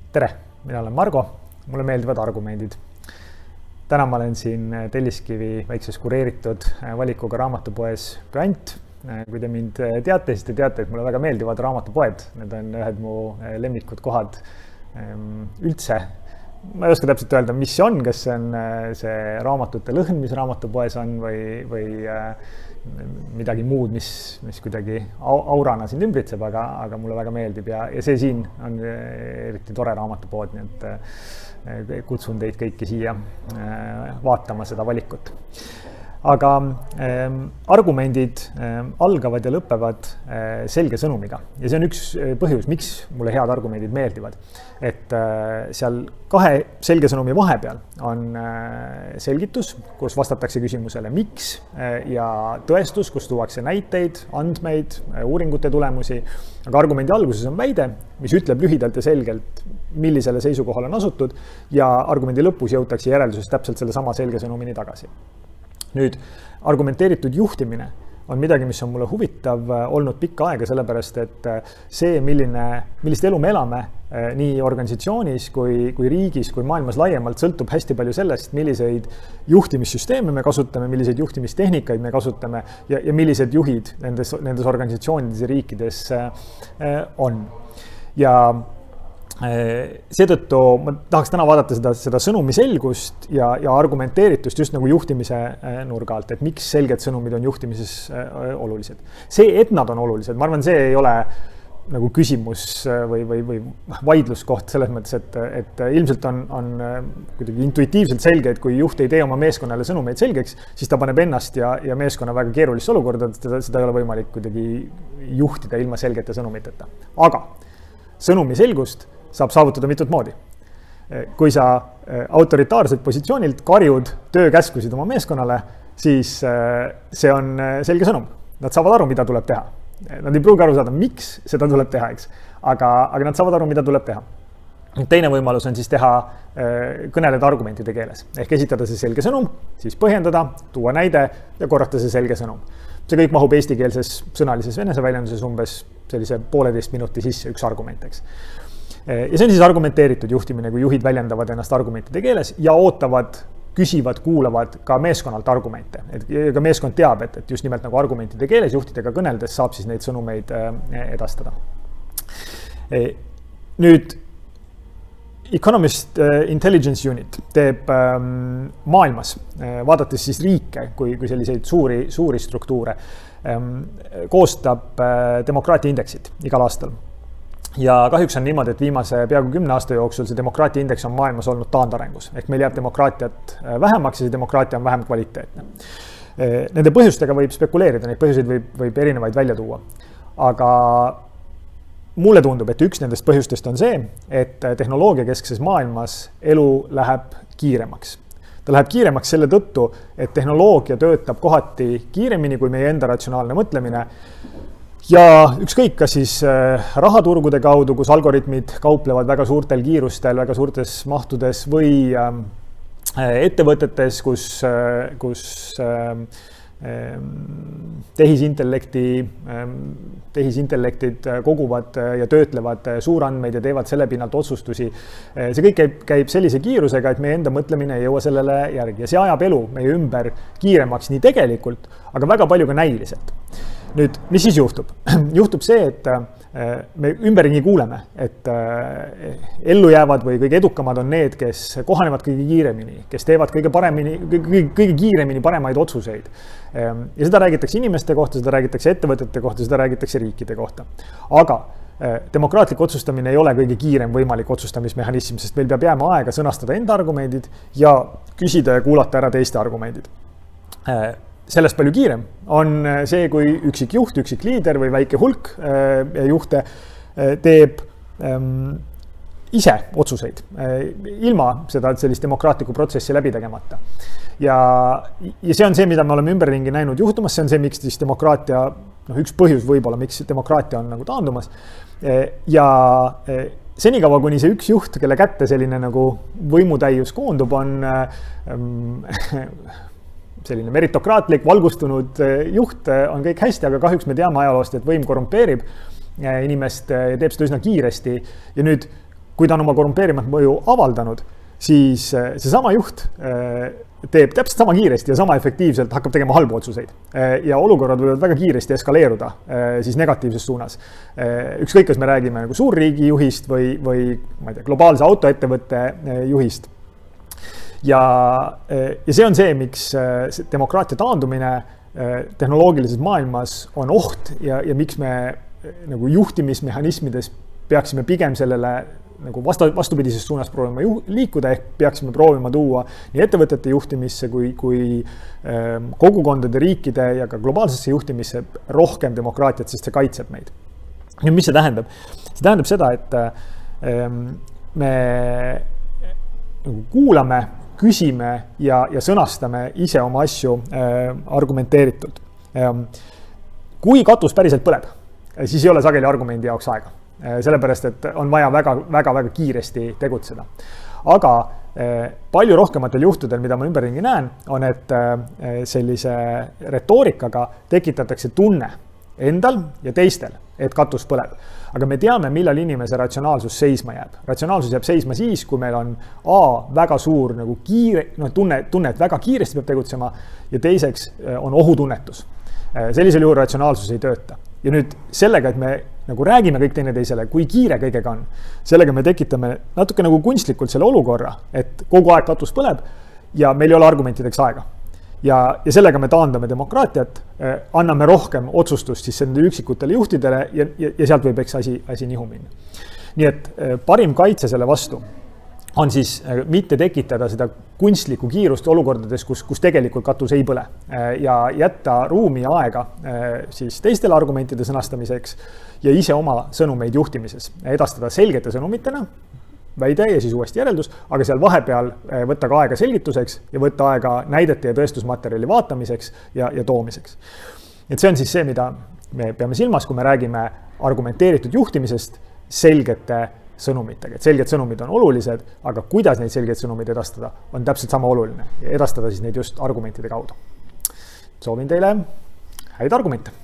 Tere, mina olen Margo, mulle meeldivad argumendid. Täna ma olen siin Telliskivi väikses kureeritud valikuga raamatupoes Grant. Kui te mind teate, siis te teate, et mulle väga meeldivad raamatupoed. Need on ühed mu lemmikud kohad üldse. Ma ei oska täpselt öelda, mis see on, kas see on see raamatute lõhn, mis raamatupoes on või midagi muud, mis kuidagi aurana sind ümbritseb, aga mulle väga meeldib ja see siin on eriti tore raamatupood, nii et kutsun teid kõiki siia vaatama seda valikut. Aga argumendid algavad ja lõpevad selge sõnumiga ja see on üks põhjus, miks mulle head argumendid meeldivad. Et seal kahe selge sõnumi vahepeal on selgitus, kus vastatakse küsimusele miks ja tõestus, kus tuuakse näiteid, andmeid, uuringute tulemusi. Aga argumendi alguses on väide, mis ütleb lühidalt ja selgelt, millisele seisukohale on asutud ja argumendi lõpus jõutakse järeldusest täpselt selle sama selge sõnumini tagasi. Nüüd, argumenteeritud juhtimine on midagi, mis on mulle huvitav olnud pikka aega, sellepärast, et see, millist elu me elame nii organisatsioonis kui riigis, kui maailmas laiemalt, sõltub hästi palju sellest, milliseid juhtimissüsteeme me kasutame, milliseid juhtimistehnikaid me kasutame ja millised juhid nendes organisatsioonides ja riikides on. Ja seetõttu ma tahaks täna vaadata seda sõnumi selgust ja argumenteeritust just nagu juhtimise nurga alt, et miks selged sõnumid on juhtimises olulised. See, et nad on olulised, ma arvan, see ei ole nagu küsimus või vaidluskoht selles mõttes, et ilmselt on kuidagi intuitiivselt selge, et kui juht ei tee oma meeskonnale sõnumeid selgeks, siis ta paneb ennast ja meeskonna väga keerulisse olukorda, seda ei ole võimalik kuidagi juhtida ilma selgete sõnumiteta. Aga sõnumi selgust saab saavutada mitut moodi. Kui sa autoritaarselt positsioonilt karjud töökäskusid oma meeskonnale, siis see on selge sõnum. Nad saavad aru, mida tuleb teha. Nad ei pruugi aru saada, miks seda tuleb teha, eks? Aga nad saavad aru, mida tuleb teha. Teine võimalus on siis teha kõneleda argumentide keeles. Ehk esitada see selge sõnum, siis põhjendada, tuua näide ja korrata see selge sõnum. See kõik mahub eestikeelses sõnalises venese väljenduses umbes sellise 1,5 minuti sisse üks argument, eks. Ja see on siis argumenteeritud juhtimine, kui juhid väljendavad ennast argumentide keeles ja ootavad, küsivad, kuulavad ka meeskonnalt argumente. Ka meeskond teab, et just nimelt nagu argumentide keeles juhtidega kõneldes saab siis neid sõnumeid edastada. Nüüd, Economist Intelligence Unit teeb maailmas, vaadates siis riike kui selliseid suuri struktuure, koostab demokraatia indeksit igal aastal. Ja kahjuks on niimoodi, et viimase peaaegu 10 aasta jooksul see demokraatia indeks on maailmas olnud taandarengus. Ehk meil jääb demokraatiat vähemaks ja see demokraatia on vähem kvaliteetne. Nende põhjustega võib spekuleerida, neid põhjuseid võib erinevaid välja tuua. Aga mulle tundub, et üks nendest põhjustest on see, et tehnoloogiakeskses maailmas elu läheb kiiremaks. Ta läheb kiiremaks selle tõttu, et tehnoloogia töötab kohati kiiremini kui meie enda ratsionaalne mõtlemine. Ja ükskõik, kas siis rahaturgude kaudu, kus algoritmid kauplevad väga suurtel kiirustel, väga suurtes mahtudes või ettevõtetes, kus tehisintellektid koguvad ja töötlevad suurandmeid ja teevad selle pinnalt otsustusi. See kõik käib sellise kiirusega, et meie enda mõtlemine ei jõua sellele järgi. Ja see ajab elu meie ümber kiiremaks nii tegelikult, aga väga palju ka näiliselt. Nüüd, mis siis juhtub? Juhtub see, et me ümberringi kuuleme, et ellu jäävad või kõige edukamad on need, kes kohanevad kõige kiiremini, kes teevad kõige kiiremini paremaid otsuseid. Ja seda räägitakse inimeste kohta, seda räägitakse ettevõtete kohta, seda räägitakse riikide kohta. Aga demokraatlik otsustamine ei ole kõige kiirem võimalik otsustamismehhanism, sest meil peab jääma aega sõnastada enda argumendid ja küsida ja kuulata ära teiste argumendid. Sellest palju kiirem on see, kui üksik juht, üksik liider või väike hulk juhte teeb ise otsuseid ilma sellist demokraatlikku protsessi läbi tegemata. Ja see on see, mida me oleme ümberringi näinud juhtumas, see on see, miks siis demokraatia, üks põhjus võib-olla, miks demokraatia on nagu taandumas. Ja senikaua, kuni see üks juht, kelle kätte selline nagu võimutäius koondub, on selline meritokraatlik, valgustunud juht on kõik hästi, aga kahjuks me teame ajaloost, et võim korrumpeerib inimest ja teeb seda üsna kiiresti. Ja nüüd, kui ta on oma korrumpeerimat mõju avaldanud, siis seesama juht teeb täpselt sama kiiresti ja sama efektiivselt hakkab tegema halbu otsuseid. Ja olukorrad võivad väga kiiresti eskaleeruda siis negatiivses suunas. Ükskõik, kas me räägime nagu suurriigi juhist või ma ei tea, globaalse autoettevõtte juhist. Ja see on see, miks demokraatia taandumine tehnoloogilises maailmas on oht ja miks me nagu juhtimismehhanismides peaksime pigem sellele nagu vastupidises suunas proovima liikuda, ehk peaksime proovima tuua nii ettevõtete juhtimisse kui kogukondade, riikide ja ka globaalsesse juhtimisse rohkem demokraatiat, sest see kaitseb meid. Ja mis see tähendab? See tähendab seda, et me kuulame, küsime ja sõnastame ise oma asju argumenteeritult. Kui katus päriselt põleb, siis ei ole sageli argumendi jaoks aega. Sellepärast, et on vaja väga kiiresti tegutseda. Aga palju rohkematel juhtudel, mida ma ümberringi näen, on, et sellise retoorikaga tekitatakse tunne endal ja teistel, et katus põleb. Aga me teame, millal inimese ratsionaalsus seisma jääb. Ratsionaalsus jääb seisma siis, kui meil on väga suur nagu tunne, et väga kiiresti peab tegutsema ja teiseks on ohutunnetus. Sellisel juhul ratsionaalsus ei tööta. Ja nüüd sellega, et me nagu räägime kõik teineteisele, kui kiire kõigega on, sellega me tekitame natuke nagu kunstlikult selle olukorra, et kogu aeg katus põleb ja meil ei ole argumentideks aega. Ja sellega me taandame demokraatiat, anname rohkem otsustust siis nende üksikutele juhtidele ja sealt võib eks asi nihu minna. Nii et parim kaitse selle vastu on siis mitte tekitada seda kunstlikku kiirust olukordades, kus tegelikult katus ei põle ja jätta ruumi ja aega siis teistele argumentide sõnastamiseks ja ise oma sõnumeid juhtimises. Edastada selgete sõnumitena, väide ja siis uuesti järeldus, aga seal vahepeal võtta ka aega selgituseks ja võtta aega näidete ja tõestusmaterjali vaatamiseks ja toomiseks. Et see on siis see, mida me peame silmas, kui me räägime argumenteeritud juhtimisest selgete sõnumitega. Et selged sõnumid on olulised, aga kuidas neid selgeid sõnumid edastada on täpselt sama oluline ja edastada siis neid just argumentide kaudu. Soovin teile häid argumente!